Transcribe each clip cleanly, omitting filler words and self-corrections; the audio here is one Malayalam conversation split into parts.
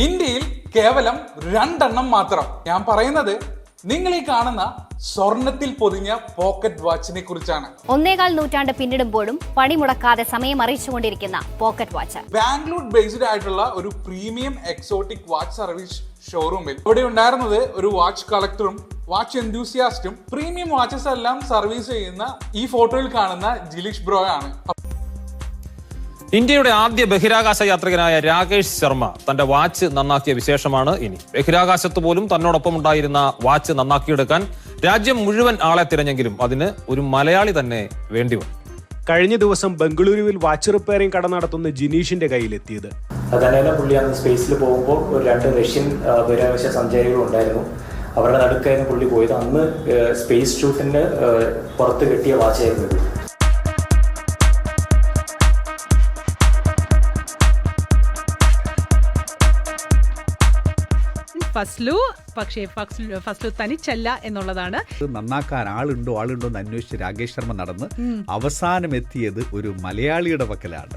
ഇന്ത്യയിൽ കേവലം 2 എണ്ണം മാത്രം. ഞാൻ പറയുന്നത് നിങ്ങൾ ഈ കാണുന്ന സ്വർണത്തിൽ പൊതിഞ്ഞ പോക്കറ്റ് വാച്ചിനെ കുറിച്ചാണ്. 1.25 നൂറ്റാണ്ട് പിന്നിടുമ്പോഴും പണിമുടക്കാതെ സമയം അറിയിച്ചുകൊണ്ടിരിക്കുന്ന പോക്കറ്റ് വാച്ച്. ബാംഗ്ലൂർ ബേസ്ഡ് ആയിട്ടുള്ള ഒരു പ്രീമിയം എക്സോട്ടിക് വാച്ച് സർവീസ് ഷോറൂമിൽ ഇവിടെ ഉണ്ടായിരുന്നത് ഒരു വാച്ച് കളക്ടറും വാച്ച് എന്തൂസിയാസ്റ്റും പ്രീമിയം വാച്ചസ് എല്ലാം സർവീസ് ചെയ്യുന്ന ഈ ഫോട്ടോയിൽ കാണുന്ന ജിലീഷ് ബ്രോ ആണ്. ഇന്ത്യയുടെ ആദ്യ ബഹിരാകാശ യാത്രികനായ രാകേഷ് ശർമ്മ തന്റെ വാച്ച് നന്നാക്കിയ വിശേഷമാണ് ഇനി. ബഹിരാകാശത്ത് പോലും തന്നോടൊപ്പം ഉണ്ടായിരുന്ന വാച്ച് നന്നാക്കിയെടുക്കാൻ രാജ്യം മുഴുവൻ ആളെ തിരഞ്ഞെങ്കിലും അതിന് ഒരു മലയാളി തന്നെ വേണ്ടിവന്നു. കഴിഞ്ഞ ദിവസം ബംഗളൂരുവിൽ വാച്ച് റിപ്പയറിംഗ് കട നടത്തുന്ന ജിനീഷിന്റെ കയ്യിലെത്തിയത്. അതന്നെ പുള്ളി അന്ന് സ്പേസിൽ പോകുമ്പോൾ ഒരു 2 റഷ്യൻ ബഹിരാകാശ സഞ്ചാരികൾ ഉണ്ടായിരുന്നു. അവരുടെ നടുക്കായിരുന്നു പുള്ളി പോയത്. അന്ന് സ്പേസ് ഷൂട്ടിന് പുറത്ത് കെട്ടിയ വാച്ചായിരുന്നു ഇത്. പക്ഷേ ഫസ്ലു തനിച്ചല്ല എന്നുള്ളതാണ്. നന്നാക്കാൻ ആളുണ്ടോ എന്ന് അന്വേഷിച്ച് രാകേഷ് ശർമ്മ നടന്ന് അവസാനം എത്തിയത് ഒരു മലയാളിയുടെ പക്കലാണ്.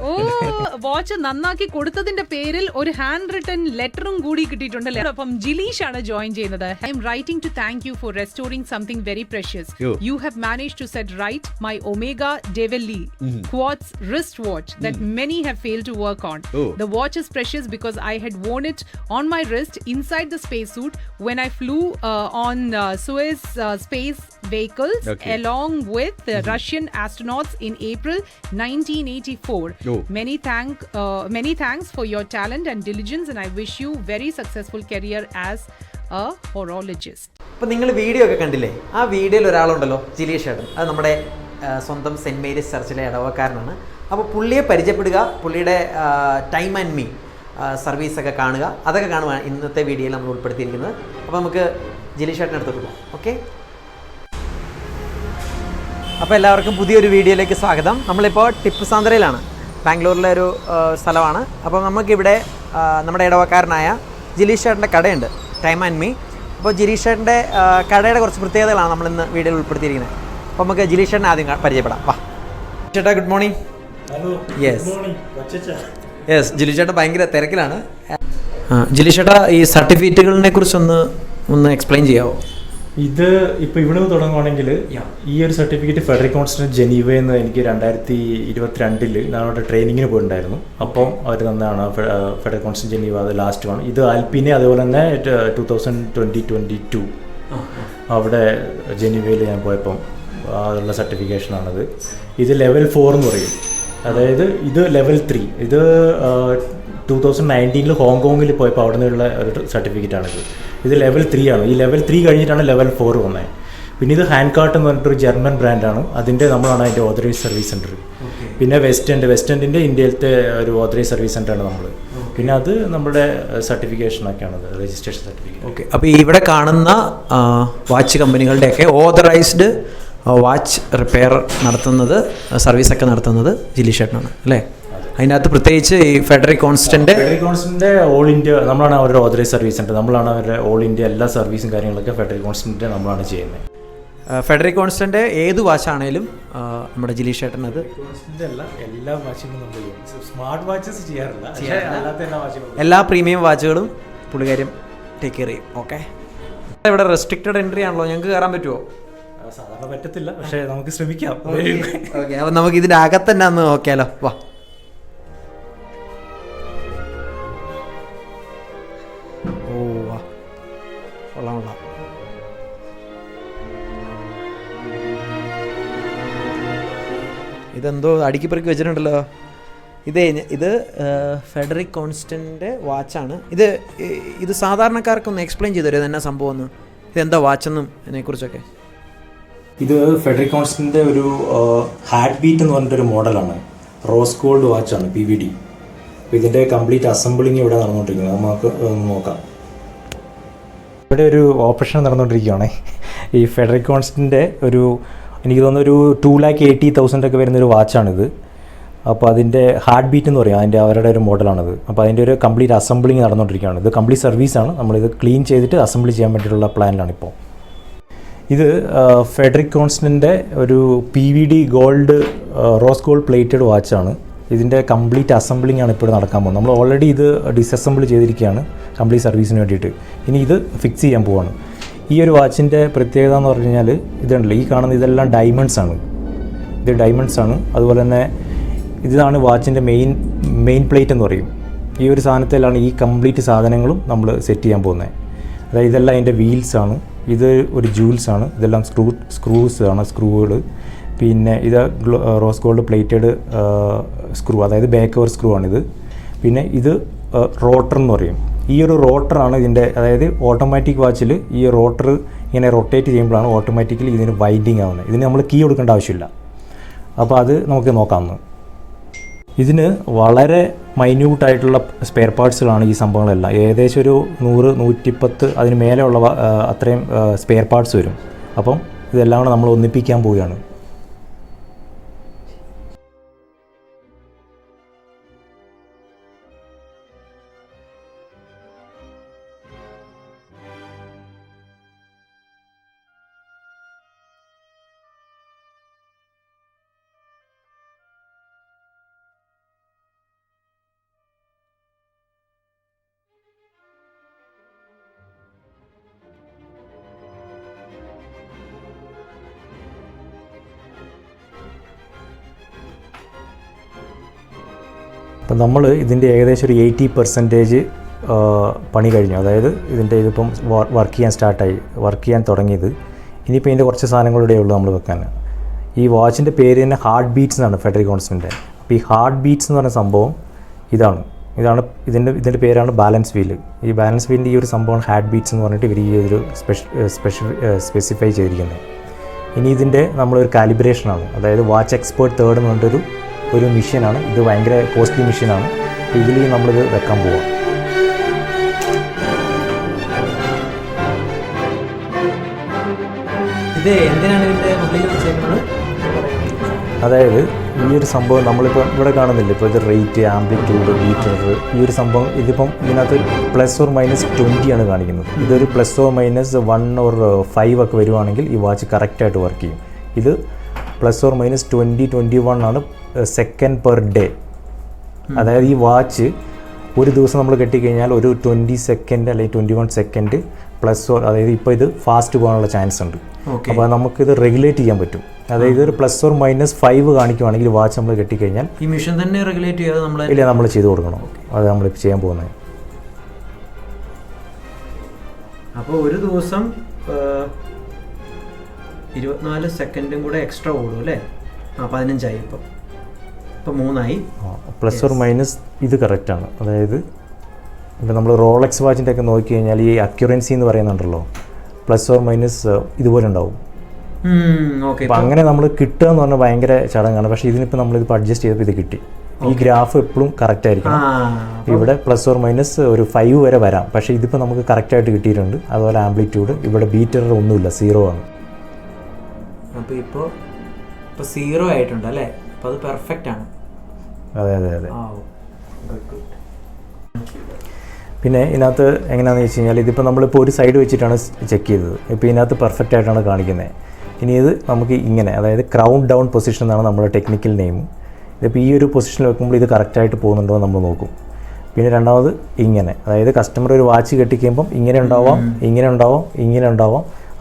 വാച്ച് നന്നാക്കി കൊടുത്തതിന്റെ പേരിൽ ഒരു ഹാൻഡ് റിട്ടൺ ലെറ്ററും കൂടി കിട്ടിയിട്ടുണ്ടല്ലേ. അപ്പം ജിലീഷ് ആണ് ജോയിൻ ചെയ്യുന്നത്. I am writing to thank you for restoring something very precious. You have managed to set right my Omega De Ville quartz wrist watch that many have failed to work on. The watch is precious because I had worn it on my wrist inside the spacesuit when I flew on Soyuz space vehicles along with Russian astronauts in April 1984. Many thanks for your talent and diligence, and I wish you very successful career as a horologist. അപ്പോൾ നിങ്ങൾ വീഡിയോ ഒക്കെ കണ്ടില്ലേ? ആ വീഡിയോയിൽ ഒരാളുണ്ടല്ലോ, ജിലീഷ് ചേട്ടൻ. അത് നമ്മുടെ സ്വന്തം സെൻറ്റ് മേരീസ് ചർച്ചിലെ ഇടവക്കാരനാണ്. അപ്പോൾ പുള്ളിയെ പരിചയപ്പെടുക, പുള്ളിയുടെ ടൈം ആൻഡ് മീ സർവീസൊക്കെ കാണുക, അതൊക്കെ കാണുവാണ് ഇന്നത്തെ വീഡിയോയിൽ നമ്മൾ ഉൾപ്പെടുത്തിയിരിക്കുന്നത്. അപ്പോൾ നമുക്ക് ജിലീഷ് ചേട്ടൻ്റെ അടുത്തോട്ട് പോകാം. ഓക്കെ, അപ്പോൾ എല്ലാവർക്കും പുതിയൊരു വീഡിയോയിലേക്ക് സ്വാഗതം. നമ്മളിപ്പോൾ ടിപ്പു സാന്ദ്രയിലാണ്, ബാംഗ്ലൂരിലെ ഒരു സ്ഥലമാണ്. അപ്പോൾ നമുക്കിവിടെ നമ്മുടെ ഇടവക്കാരനായ ജിലീഷ് ചേട്ടൻ്റെ കടയുണ്ട്, ടൈം ആൻഡ് മീ. അപ്പോൾ ജിലീഷ് ചേട്ടൻ്റെ കടയുടെ കുറച്ച് പ്രത്യേകതകളാണ് നമ്മളിന്ന് വീഡിയോയിൽ ഉൾപ്പെടുത്തിയിരിക്കുന്നത്. അപ്പോൾ നമുക്ക് ജിലീഷ് ചേട്ടനെ ആദ്യം പരിചയപ്പെടാം. വാ ചേട്ടാ, ഗുഡ് മോർണിംഗ്. യെസ്, ജിലീഷ് ചേട്ടാ ഭയങ്കര തിരക്കിലാണ്. ജിലീഷ് ചേട്ടാ, ഈ സർട്ടിഫിക്കറ്റുകളെ കുറിച്ചൊന്ന് എക്സ്പ്ലെയിൻ ചെയ്യാമോ? ഇത് ഇപ്പോൾ ഇവിടെ തുടങ്ങുവാണെങ്കിൽ ഈ ഒരു സർട്ടിഫിക്കറ്റ് ഫെഡറിക് കോൺസ്റ്റന്റ് ജനീവയെന്ന് എനിക്ക് 2022 ഞാനവിടെ ട്രെയിനിങ്ങിന് പോയിട്ടുണ്ടായിരുന്നു. അപ്പം അവർ തന്നെയാണ് ഫെഡറിക് കോൺസ്റ്റന്റ് ജനീവ, അത് ലാസ്റ്റ് ആണ്. ഇത് ആൽപ്പിനെ അതേപോലെ തന്നെ 2022 അവിടെ ജനീവയിൽ ഞാൻ പോയപ്പം അതുള്ള സർട്ടിഫിക്കേഷനാണത്. ഇത് ലെവൽ 4 എന്ന് പറയും. അതായത് ഇത് ലെവൽ 3. ഇത് 2019 ഹോങ്കോങ്ങിൽ പോയപ്പോൾ അവിടെ നിന്നുള്ള ഒരു സർട്ടിഫിക്കറ്റാണിത്. ഇത് ലെവൽ 3 ആണ്. ഈ ലെവൽ 3 കഴിഞ്ഞിട്ടാണ് ലെവൽ 4 വന്നത്. പിന്നെ ഇത് ഹാൻഡ് കാർട്ട് എന്ന് പറഞ്ഞിട്ടൊരു ജർമ്മൻ ബ്രാൻഡാണ്. നമ്മളാണ് അതിൻ്റെ ഓതറൈസ് സർവീസ് സെൻറ്റർ. പിന്നെ വെസ്റ്റ് എൻഡിൻ്റെ ഇന്ത്യയിലത്തെ ഒരു ഓതറൈസ് സർവീസ് സെൻ്ററാണ് നമ്മൾ. പിന്നെ അത് നമ്മുടെ സർട്ടിഫിക്കേഷനൊക്കെയാണത്, രജിസ്ട്രേഷൻ സർട്ടിഫിക്കറ്റ്. ഓക്കെ, അപ്പോൾ ഇവിടെ കാണുന്ന വാച്ച് കമ്പനികളുടെയൊക്കെ ഓതറൈസ്ഡ് വാച്ച് റിപ്പയർ നടത്തുന്നത്, സർവീസൊക്കെ നടത്തുന്നത് ജിലീഷ് ചേട്ടനാണ് അല്ലേ? അതിനകത്ത് പ്രത്യേകിച്ച് ഈ ഫെഡറിക് കോൺസ്റ്റന്റ് ഓൾ ഇന്ത്യ നമ്മളാണ് അവരുടെ ഓതറൈസ് സർവീസ് സെൻ്റർ. നമ്മളാണ് അവരുടെ ഓൾ ഇന്ത്യ എല്ലാ സർവീസും കാര്യങ്ങളൊക്കെ ഫെഡറിക് കോൺസ്റ്റന്റ് നമ്മളാണ് ചെയ്യുന്നത്. ഫെഡറിക് കോൺസ്റ്റന്റ് ഏത് വാച്ചാണേലും നമ്മുടെ ജിലീഷ് ചേട്ടൻ അത് എല്ലാ വാച്ചുകളും നമ്മൾ ചെയ്യും. സ്മാർട്ട് വാച്ചസ് ചെയ്യാറില്ല, എല്ലാ പ്രീമിയം വാച്ചുകളും പുള്ളിക്കാര്യം ടേക്ക് കെയർ ചെയ്യും. ഓക്കെ, ഇവിടെ റെസ്ട്രിക്റ്റഡ് എൻട്രി ആണല്ലോ, ഞങ്ങൾക്ക് കയറാൻ പറ്റുമോ? സാധാരണ പറ്റത്തില്ല, പക്ഷേ നമുക്ക് ശ്രമിക്കാം. ഓക്കെ, അപ്പം നമുക്ക് ഇതിൻ്റെ അകത്ത് തന്നെ ഒന്ന് നോക്കിയാലോ. വാ, ഓ വാ, കൊള്ളാം. ഇതെന്തോ അടുക്കിപ്പറക്കി വെച്ചിട്ടുണ്ടല്ലോ. ഇത് ഫെഡറിക് കോൺസ്റ്റൻ്റെ വാച്ചാണ്. ഇത് സാധാരണക്കാർക്കൊന്ന് എക്സ്പ്ലെയിൻ ചെയ്തു തരുമോ എന്നാ സംഭവം എന്ന്? ഇതെന്താ വാച്ചെന്നും ഇതിനെക്കുറിച്ചൊക്കെ? ഇത് ഫെഡറിക് കോൺസ്റ്റന്റിന്റെ ഒരു ഹാർട്ട് ബീറ്റ് എന്ന് പറഞ്ഞിട്ടൊരു മോഡലാണ്. റോസ് ഗോൾഡ് വാച്ചാണ്, PVD. അപ്പോൾ ഇതിൻ്റെ കംപ്ലീറ്റ് അസംബിളിങ് ഇവിടെ നടന്നുകൊണ്ടിരിക്കുന്നത്. നമുക്ക് നോക്കാം. ഇവിടെ ഒരു ഓപ്പറേഷൻ നടന്നുകൊണ്ടിരിക്കുകയാണ്. ഈ ഫെഡറിക് കോൺസ്റ്റന്റിൻ്റെ എനിക്ക് തോന്നുന്നു ഒരു 2,80,000 ഒക്കെ വരുന്നൊരു വാച്ചാണിത്. അപ്പോൾ അതിൻ്റെ ഹാർട്ട് ബീറ്റ് എന്ന് പറയും, അവരുടെ ഒരു മോഡലാണത്. അപ്പോൾ അതിൻ്റെ ഒരു കംപ്ലീറ്റ് അസംബിളിങ് നടന്നുകൊണ്ടിരിക്കുകയാണ്. ഇത് കംപ്ലീറ്റ് സർവീസാണ്. നമ്മളിത് ക്ലീൻ ചെയ്തിട്ട് അസംബിൾ ചെയ്യാൻ വേണ്ടിയിട്ടുള്ള പ്ലാനിലാണ് ഇപ്പോൾ. ഇത് ഫെഡറിക് കോൺസ്റ്റന്റിൻ്റെ ഒരു PVD gold rose gold plated വാച്ചാണ്. ഇതിൻ്റെ കംപ്ലീറ്റ് അസംബ്ലിംഗ് ആണ് ഇപ്പോൾ നടക്കാൻ പോകുന്നത്. നമ്മൾ ഓൾറെഡി ഇത് ഡിസസംബിൾ ചെയ്തിരിക്കുകയാണ് കംപ്ലീറ്റ് സർവീസിന് വേണ്ടിയിട്ട്. ഇനി ഇത് ഫിക്സ് ചെയ്യാൻ പോവാണ്. ഈ ഒരു വാച്ചിൻ്റെ പ്രത്യേകത എന്ന് പറഞ്ഞു കഴിഞ്ഞാൽ ഇതുണ്ടല്ലോ, ഈ കാണുന്ന ഇതെല്ലാം ഡയമണ്ട്സ് ആണ്. ഇത് ഡയമണ്ട്സ് ആണ്. അതുപോലെ തന്നെ ഇതാണ് വാച്ചിൻ്റെ മെയിൻ പ്ലേറ്റ് എന്ന് പറയും. ഈ ഒരു സാധനത്തിലാണ് ഈ കംപ്ലീറ്റ് സാധനങ്ങളും നമ്മൾ സെറ്റ് ചെയ്യാൻ പോകുന്നത്. അതായത് ഇതെല്ലാം അതിൻ്റെ വീൽസാണ്, ഇത് ഒരു ജൂൽസാണ്, ഇതെല്ലാം സ്ക്രൂസ് ആണ്, സ്ക്രൂകൾ. പിന്നെ ഇത് റോസ് ഗോൾഡ് പ്ലേറ്റഡ് സ്ക്രൂ, അതായത് ബാക്ക് ഓവർ സ്ക്രൂ ആണിത്. പിന്നെ ഇത് റോട്ടർ എന്ന് പറയും. ഈ ഒരു റോട്ടറാണ് ഇതിൻ്റെ, അതായത് ഓട്ടോമാറ്റിക് വാച്ചിൽ ഈ റോട്ടർ ഇങ്ങനെ റൊട്ടേറ്റ് ചെയ്യുമ്പോഴാണ് ഓട്ടോമാറ്റിക്കലി ഇതിന് വൈൻഡിങ് ആവുന്നത്. ഇതിന് നമ്മൾ കീ കൊടുക്കേണ്ട ആവശ്യമില്ല. അപ്പോൾ അത് നമുക്ക് നോക്കാമെന്ന്. ഇതിന് വളരെ മൈന്യൂട്ടായിട്ടുള്ള സ്പെയർ പാർട്സുകളാണ് ഈ സംഭവങ്ങളെല്ലാം. ഏകദേശം ഒരു 100-110 അതിന് മേലെയുള്ള അത്രയും സ്പെയർ പാർട്സ് വരും. അപ്പം ഇതെല്ലാം കൂടെ നമ്മൾ ഒന്നിപ്പിക്കാൻ പോവുകയാണ്. അപ്പം നമ്മൾ ഇതിൻ്റെ ഏകദേശം ഒരു 80% പണി കഴിഞ്ഞു. അതായത് ഇതിപ്പം വർക്ക് ചെയ്യാൻ തുടങ്ങിയത്. ഇനിയിപ്പോൾ ഇതിൻ്റെ കുറച്ച് സാധനങ്ങളുടെ ഉള്ളൂ നമ്മൾ വെക്കാൻ. ഈ വാച്ചിൻ്റെ പേര് തന്നെ ഹാർട്ട് ബീറ്റ്സ് എന്നാണ്, ഫെഡറിക് കോൺസ്റ്റിൻ്റെ. അപ്പോൾ ഈ ഹാർട്ട് ബീറ്റ്സ് എന്ന് പറയുന്ന സംഭവം ഇതാണ് ഇതിൻ്റെ പേരാണ് ബാലൻസ് വീല്. ഈ ബാലൻസ് വീലിൻ്റെ ഈ ഒരു സംഭവമാണ് ഹാർട്ട് ബീറ്റ്സ് എന്ന് പറഞ്ഞിട്ട് ഇവർ ഈ ഒരു സ്പെസിഫൈ ചെയ്തിരിക്കുന്നത്. ഇനി ഇതിൻ്റെ നമ്മളൊരു കാലിബ്രേഷനാണ്, അതായത് വാച്ച് എക്സ്പേർട്ട് 3 എന്ന് പറഞ്ഞിട്ടൊരു മെഷീനാണ്. ഇത് ഭയങ്കര കോസ്റ്റ്ലി മെഷീനാണ്. ഇതിൽ നമ്മളിത് വെക്കാൻ പോവാം. ഇത് എന്തിനാണ് ഇതിൻ്റെ ഉള്ളിൽ വെച്ചേക്കുന്നത്? അതായത് ഈ ഒരു സംഭവം നമ്മളിപ്പോൾ ഇവിടെ കാണുന്നില്ല, ഇപ്പോൾ ഇത് റേറ്റ്, ആംപ്ലിറ്റ്യൂഡ്, ബീറ്റർ, ഈ ഒരു സംഭവം ഇതിനകത്ത് +or-20 ആണ് കാണിക്കുന്നത്. ഇതൊരു +or-1 or 5 ഒക്കെ വരുവാണെങ്കിൽ ഈ വാച്ച് കറക്റ്റായിട്ട് വർക്ക് ചെയ്യും. ഇത് +or-20-21 ആണ് സെക്കൻഡ് പെർ ഡേ. അതായത് ഈ വാച്ച് ഒരു ദിവസം നമ്മൾ കെട്ടിക്കഴിഞ്ഞാൽ ഒരു 20 സെക്കൻഡ് അല്ലെങ്കിൽ 21 സെക്കൻഡ് അതായത് ഇപ്പോൾ ഇത് ഫാസ്റ്റ് പോകാനുള്ള ചാൻസ് ഉണ്ട്. അപ്പോൾ നമുക്കിത് റെഗുലേറ്റ് ചെയ്യാൻ പറ്റും. അതായത് ഒരു +or-5 കാണിക്കുവാണെങ്കിൽ വാച്ച് നമ്മൾ കെട്ടിക്കഴിഞ്ഞാൽ ഈ മെഷീൻ തന്നെ റെഗുലേറ്റ് ചെയ്യാതെ ഇല്ല, നമ്മൾ ചെയ്ത് കൊടുക്കണം. അത് നമ്മളിപ്പോൾ ചെയ്യാൻ പോകുന്നത്. അപ്പോൾ ഒരു ദിവസം 24 സെക്കൻഡും കൂടെ എക്സ്ട്രാ ഓടും അല്ലേ? 15 ഇപ്പോൾ 3 +or- ഇത് കറക്റ്റാണ്. അതായത് ഇപ്പം നമ്മൾ റോളക്സ് വാച്ചിൻ്റെ ഒക്കെ നോക്കി കഴിഞ്ഞാൽ ഈ അക്യുറൻസി എന്ന് പറയുന്നുണ്ടല്ലോ, +or- ഇതുപോലെ ഉണ്ടാവും. അപ്പം അങ്ങനെ നമ്മൾ കിട്ടുക എന്ന് പറഞ്ഞാൽ ഭയങ്കര ചടങ്ങാണ്. പക്ഷേ ഇതിനിപ്പോൾ നമ്മളിതിപ്പോൾ അഡ്ജസ്റ്റ് ചെയ്തപ്പോൾ ഇത് കിട്ടി. ഈ ഗ്രാഫ് എപ്പോഴും കറക്റ്റ് ആയിരിക്കണം. ഇവിടെ +or- ഒരു 5 വരെ വരാം. പക്ഷേ ഇതിപ്പോൾ നമുക്ക് കറക്റ്റായിട്ട് കിട്ടിയിട്ടുണ്ട്. അതുപോലെ ആംപ്ലിറ്റ്യൂഡ് ഇവിടെ ബീറ്റർ ഒന്നുമില്ല, 0 ആണ്. അപ്പോൾ ഇപ്പോൾ 0 ആയിട്ടുണ്ട് അല്ലേ? അപ്പോൾ അത് പെർഫെക്റ്റ് ആണ്. അതെ. പിന്നെ ഇതിനകത്ത് എങ്ങനെയാണെന്ന് വെച്ച് കഴിഞ്ഞാൽ ഇതിപ്പോൾ നമ്മളിപ്പോൾ ഒരു സൈഡ് വെച്ചിട്ടാണ് ചെക്ക് ചെയ്തത്. ഇപ്പോൾ ഇതിനകത്ത് പെർഫെക്റ്റ് ആയിട്ടാണ് കാണിക്കുന്നത്. ഇനി ഇത് നമുക്ക് ഇങ്ങനെ, അതായത് ക്രൗൺ ഡൗൺ പൊസിഷൻ എന്നാണ് നമ്മുടെ ടെക്നിക്കൽ നെയിം. ഇതിപ്പോൾ ഈ ഒരു പൊസിഷനിൽ വെക്കുമ്പോൾ ഇത് കറക്റ്റായിട്ട് പോകുന്നുണ്ടോ എന്ന് നമ്മൾ നോക്കും. പിന്നെ രണ്ടാമത് ഇങ്ങനെ, അതായത് കസ്റ്റമർ ഒരു വാച്ച് കെട്ടിക്കുമ്പം ഇങ്ങനെ ഉണ്ടാവാം.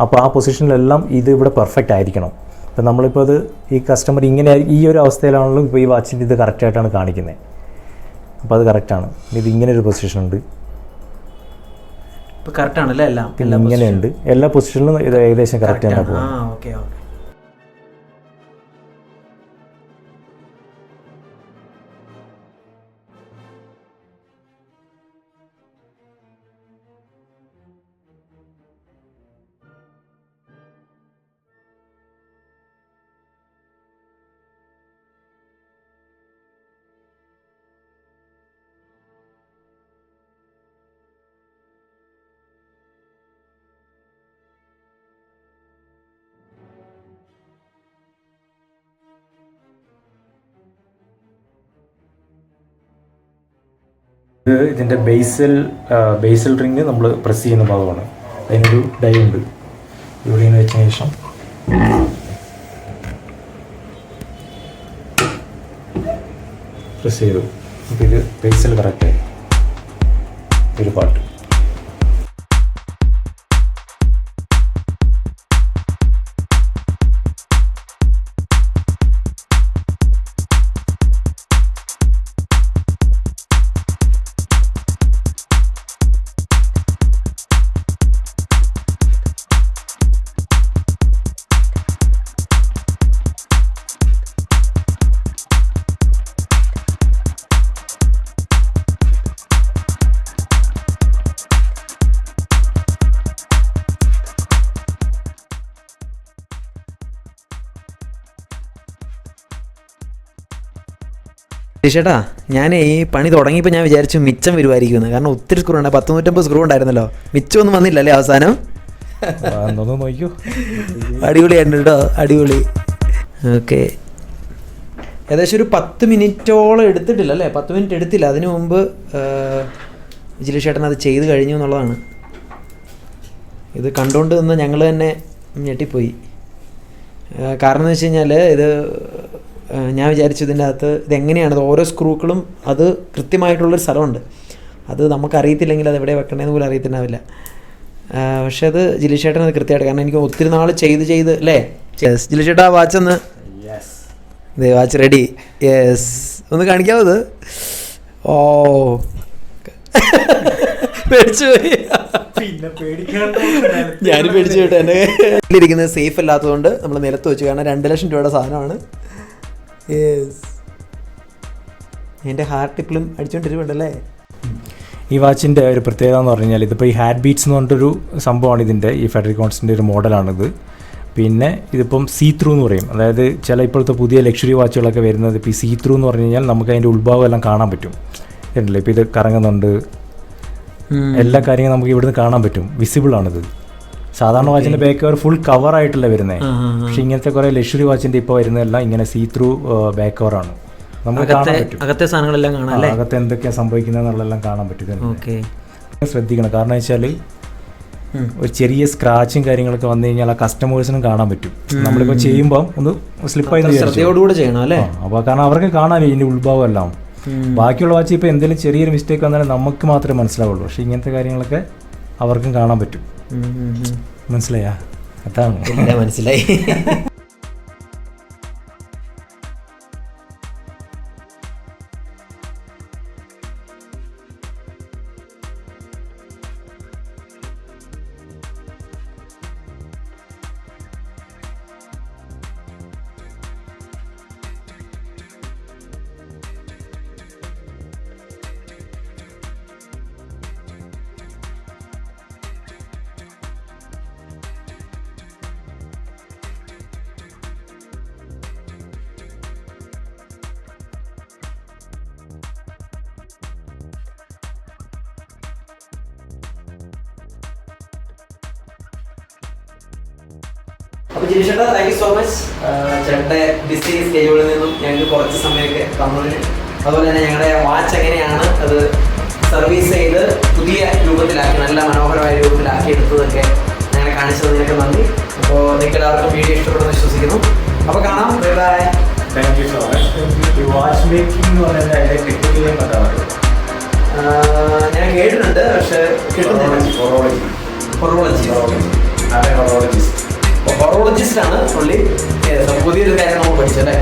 അപ്പോൾ ആ പൊസിഷനിലെല്ലാം ഇത് ഇവിടെ പെർഫെക്റ്റ് ആയിരിക്കണം. അപ്പോൾ നമ്മളിപ്പോൾ അത് ഈ കസ്റ്റമർ ഇങ്ങനെ ഈ ഒരു അവസ്ഥയിലാണല്ലോ ഇപ്പോൾ ഈ വാച്ചിൻ്റെ ഇത് കറക്റ്റായിട്ടാണ് കാണിക്കുന്നത്. അപ്പോൾ അത് കറക്റ്റാണ്. ഇത് ഇങ്ങനെ ഒരു പൊസിഷൻ ഉണ്ട്, ഇപ്പോൾ കറക്റ്റ് ആണല്ലേ? എല്ലാം ഇങ്ങനെയുണ്ട്. എല്ലാ പൊസിഷനിലും ഇത് ഏകദേശം കറക്റ്റ് ആണ് പോകുന്നത്. ഓക്കെ. ഇതിൻ്റെ ബേസൽ റിങ് നമ്മൾ പ്രസ് ചെയ്യുന്ന ഭാഗമാണ്. അതിനൊരു ഡൈ ഉണ്ട്. ഇവിടെ നിന്ന് വെച്ചതിന് ശേഷം പ്രസ് ചെയ്തു. അപ്പോൾ ഇത് ബേസിൽ കറക്റ്റായി ഒരു പാട്ട്. ചേട്ടാ, ഞാൻ ഈ പണി തുടങ്ങിയപ്പോൾ ഞാൻ വിചാരിച്ചു മിച്ചം വരുമായിരിക്കുമെന്ന്. കാരണം ഒത്തിരി സ്ക്രൂ ഉണ്ട്, 150 സ്ക്രൂ ഉണ്ടായിരുന്നല്ലോ. മിച്ചമൊന്നും വന്നില്ലല്ലേ അവസാനം? നോക്കിയോ, അടിപൊളിയായിരുന്നു കേട്ടോ, അടിപൊളി. ഓക്കെ, ഏകദേശം ഒരു 10 മിനിറ്റോളം എടുത്തിട്ടില്ല അല്ലേ? 10 മിനിറ്റ് എടുത്തില്ല. അതിനു മുമ്പ് ജിലീഷ് ചേട്ടൻ അത് ചെയ്ത് കഴിഞ്ഞു എന്നുള്ളതാണ്. ഇത് കണ്ടുകൊണ്ട് നിന്ന് ഞങ്ങൾ തന്നെ ഞെട്ടിപ്പോയി. കാരണം എന്ന് വെച്ച് കഴിഞ്ഞാൽ ഇത് ഞാൻ വിചാരിച്ചു ഇതിൻ്റെ അകത്ത് ഇതെങ്ങനെയാണ് ഓരോ സ്ക്രൂക്കളും അത് കൃത്യമായിട്ടുള്ളൊരു സ്ഥലമുണ്ട്. അത് നമുക്കറിയത്തില്ലെങ്കിൽ അത് എവിടെ വെക്കണമെന്ന് പോലും അറിയത്തിണ്ടാവില്ല. പക്ഷെ അത് ജിലീഷ് ചേട്ടൻ അത് കൃത്യമായിട്ട്, കാരണം എനിക്ക് ഒത്തിരി നാൾ ചെയ്ത് അല്ലേ? ജിലീഷ് ചേട്ടാ, വാച്ച് ഒന്ന് ഇതേ വാച്ച് റെഡി. യെസ്, ഒന്ന് കാണിക്കാവോ ഇത്? ഓ, പേടിച്ചു പോയി. ഞാൻ പേടിച്ചു കേട്ടോ. എൻ്റെ ഇരിക്കുന്നത് സേഫ് അല്ലാത്തതുകൊണ്ട് നമ്മൾ നിലത്ത് വെച്ചു, കാരണം 2 ലക്ഷം രൂപയുടെ സാധനമാണ്. യെസ്, എൻ്റെ ഹാർട്ട് ഇപ്പോഴും അടിച്ചുകൊണ്ടിരിപ്പുണ്ടല്ലേ. ഈ വാച്ചിൻ്റെ ഒരു പ്രത്യേകത എന്ന് പറഞ്ഞു കഴിഞ്ഞാൽ ഇതിപ്പോൾ ഈ ഹാഡ് ബീറ്റ്സ് എന്ന് പറഞ്ഞിട്ടൊരു സംഭവമാണ് ഇതിൻ്റെ, ഈ ഫെഡറിക്കോൺസിൻ്റെ ഒരു മോഡലാണിത്. പിന്നെ ഇതിപ്പം സീ ത്രൂ എന്ന് പറയും. അതായത് ചില ഇപ്പോഴത്തെ പുതിയ ലക്ഷറി വാച്ചുകളൊക്കെ വരുന്നത് ഇപ്പോൾ ഈ സീ ത്രൂ എന്ന് പറഞ്ഞു കഴിഞ്ഞാൽ നമുക്ക് അതിൻ്റെ ഉൾഭാഗം എല്ലാം കാണാൻ പറ്റും. ഉണ്ടല്ലോ, ഇപ്പോൾ ഇത് കറങ്ങുന്നുണ്ട്, എല്ലാ കാര്യങ്ങളും നമുക്ക് ഇവിടുന്ന് കാണാൻ പറ്റും, വിസിബിൾ ആണിത്. സാധാരണ വാച്ചിൻ്റെ ബാക്ക് കവർ ഫുൾ കവറായിട്ടല്ല വരുന്നത്. പക്ഷേ ഇങ്ങനത്തെ കുറേ ലക്ഷറി വാച്ചിൻ്റെ ഇപ്പോൾ വരുന്നതെല്ലാം ഇങ്ങനെ സീ ത്രൂ ബാക്ക് കവറാണ്. നമുക്ക് കാണാൻ പറ്റും അകത്തെ സാധനങ്ങളെല്ലാം കാണാം, അകത്ത് എന്തൊക്കെയാണ് സംഭവിക്കുന്നതെന്നുള്ളതെല്ലാം കാണാൻ പറ്റും. ശ്രദ്ധിക്കണം, കാരണം വെച്ചാൽ ഒരു ചെറിയ സ്ക്രാച്ചും കാര്യങ്ങളൊക്കെ വന്നു കഴിഞ്ഞാൽ ആ കസ്റ്റമേഴ്സിനും കാണാൻ പറ്റും. നമ്മളിപ്പോൾ ചെയ്യുമ്പോൾ ഒന്ന് സ്ലിപ്പായി ചെയ്യണം അല്ലേ? അപ്പോൾ കാരണം അവർക്ക് കാണാൻ ഇതിൻ്റെ ഉത്ഭവം എല്ലാം. ബാക്കിയുള്ള വാച്ച് ഇപ്പോൾ എന്തെങ്കിലും ചെറിയൊരു മിസ്റ്റേക്ക് വന്നാലും നമുക്ക് മാത്രമേ മനസ്സിലാവുള്ളൂ. പക്ഷേ ഇങ്ങനത്തെ കാര്യങ്ങളൊക്കെ അവർക്കും കാണാൻ പറ്റും. മനസ്സിലായാ? അതാണ് മനസ്സിലായി. അപ്പോൾ ജിലീഷേട്ടാ, താങ്ക് യു സോ മച്ച്. ചേട്ടൻ്റെ ബിസി സ്കെഡ്യൂളിൽ നിന്നും ഞങ്ങൾക്ക് കുറച്ച് സമയമൊക്കെ തന്നതിന്, അതുപോലെ തന്നെ ഞങ്ങളുടെ വാച്ച് എങ്ങനെയാണ് അത് സർവീസ് ചെയ്ത് പുതിയ രൂപത്തിലാക്കി, നല്ല മനോഹരമായ രൂപത്തിലാക്കി എടുത്തതൊക്കെ ഞങ്ങളെ കാണിച്ചു തന്നതിനൊക്കെ നന്ദി. അപ്പോൾ നിങ്ങൾക്ക് എല്ലാവർക്കും വീഡിയോ ഇഷ്ടപ്പെടുമെന്ന് വിശ്വസിക്കുന്നു. അപ്പോൾ കാണാം, bye bye. Thank you so much. ഈ വാച്ച് മേക്കിംഗ് എന്ന് പറയുന്നത് അതിൻ്റെ ടെക്നിക്കലി പറ്റാറുണ്ട്. ഞാൻ കേട്ടിട്ടുണ്ട്, പക്ഷേ ഹൊറോളജിസ്റ്റ് ആണ് പുള്ളി. പുതിയൊരു കാര്യം നമ്മൾ പഠിച്ചല്ലേ?